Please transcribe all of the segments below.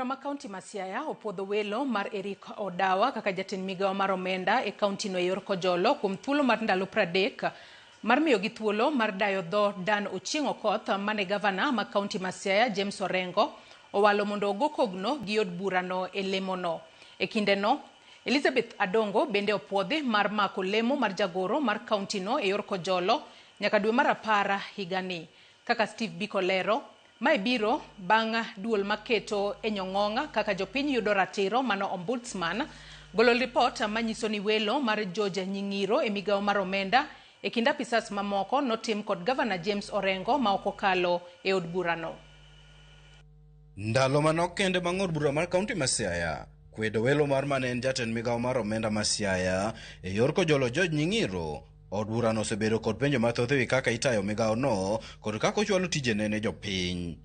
Ma kaunti ma Siaya opodho welo mar Eric Odawa kaka jatend migawo mar omenda e kaunti no yor Kojolo kuom thuolo mar ndalo 30 mar miyo gi thuolo mar dayo dho Dan Ochieng' Okoth mane gavana ma kaunti ma Siaya James Orengo owalo mondo ogo kogno gi od burano e lemono. E kinde no Elizabeth Adongo bende opwodhi mar mako lemo mar jagoro mar kaunti no e yor Kojolo nyaka dwe mar 10 higani. Kaka Steve Biko lero, mae biro bang' duol maketo e nyong'ong'a kaka jopiny yudo ratiro mano ombudsman golo ripot manyiso ni welo mar George Nying'iro e migawo mar omenda e kind apisas mamoko notim kod gavana James Orengo ma ok okalo e od burano. Ndalo manok kende bang' od bura mar kaunti ma Siaya kwedo welo mar mane en jatend migawo mar omenda ma Siaya e yor Kojolo George Nying'iro. Od burano osebedo kod penjo mathoth ewi kaka itayo migawo no kod kaka ochwalo tijene ne jopiny.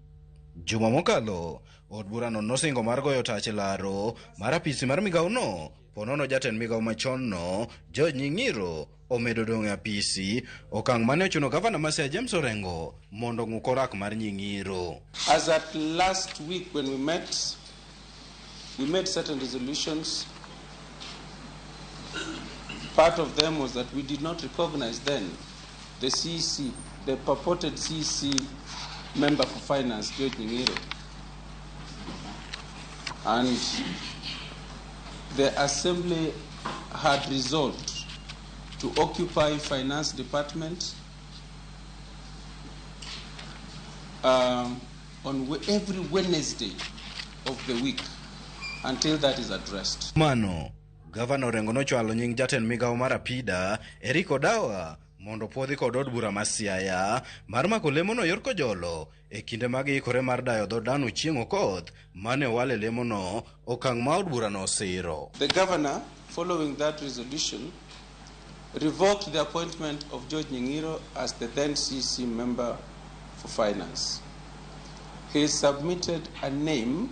Juma mokalo, od burano nosingo mar goyo tach laro mar apisi mar migawo no, ponono jatend migawo machon no, George Nying'iro, omedo dong' e apisi, okang' mane ochuno gavana ma Siaya James Orengo mondo ng'u korak mar Nying'iro. As at last week when we made certain resolutions. Part of them was that we did not recognize then the CEC, the purported CEC member for finance, George Nying'iro. And the assembly had resolved to occupy finance department on every Wednesday of the week until that is addressed. Mano. Gavana Orengo nochwalo nying jatend migawo mar apida Eric Odawa mondo puodhi kod od bura ma Siaya mar mako lemono yor Kojolo e kinde mag ikore mar dayo dho Dan Ochieng' Okoth mane owale lemono okang' ma od bura no osiro. The governor, following that resolution, revoked the appointment of George Nying'iro as the then CC member for finance. He submitted a name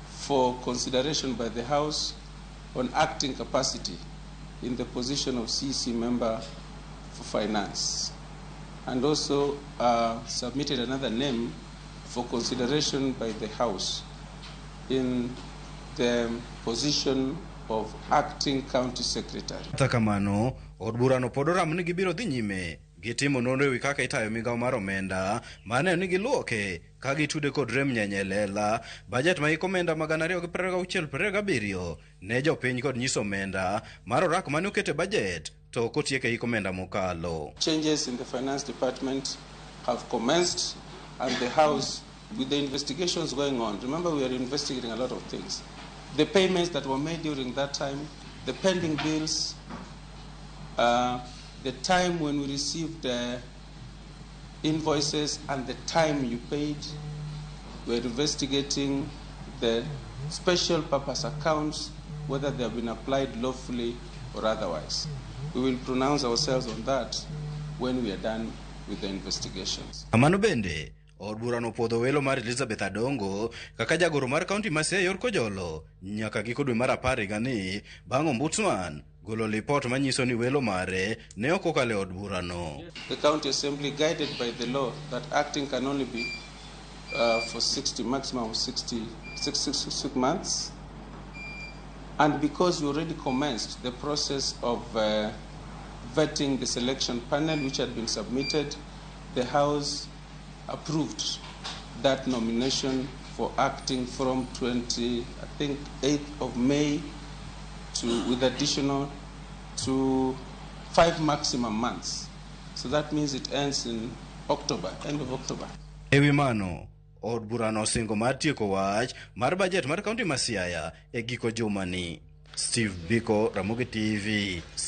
for consideration by the House on acting capacity in the position of CC member for finance, and also submitted another name for consideration by the House in the position of acting county secretary. Takamano, od burano podoram ni gibiro dhi nyime gitimo nonro ewi kaka itayo migawo mar omenda mane ni giluoke ka gitude kod rem nyanyelela bajet ma omenda magana 226 ne jopiny kod nyiso omenda mar orak mane okete bajet to kotieke omenda mokalo. Changes in the finance department have commenced and the House, with the investigations going on, remember we are investigating a lot of things, the payments that were made during that time, the pending bills, the time when we received invoices and the time you paid. We're investigating the special purpose accounts, whether they have been applied lawfully or otherwise. We will pronounce ourselves on that when we are done with the investigations. Amano bende, od burano podho welo mar Elizabeth Adongo kaka jagoro mar kaunti ma Siaya yor Kojolo nyaka giko dwe mar 10 higani bang' ombudsman golo report manyiso ni welo mare ne ok okalo od burano. The county assembly, guided by the law that acting can only be for maximum 66 months, and because we already commenced the process of vetting the selection panel which had been submitted, the House approved that nomination for acting from 8th of May with additional to 5 maximum months. So that means it ends in October, end of October. Ewi mano, od burano singo mar tieko wach mar bajet mar kaunti ma Siaya e giko juma ni. Steve Biko, Ramogi TV.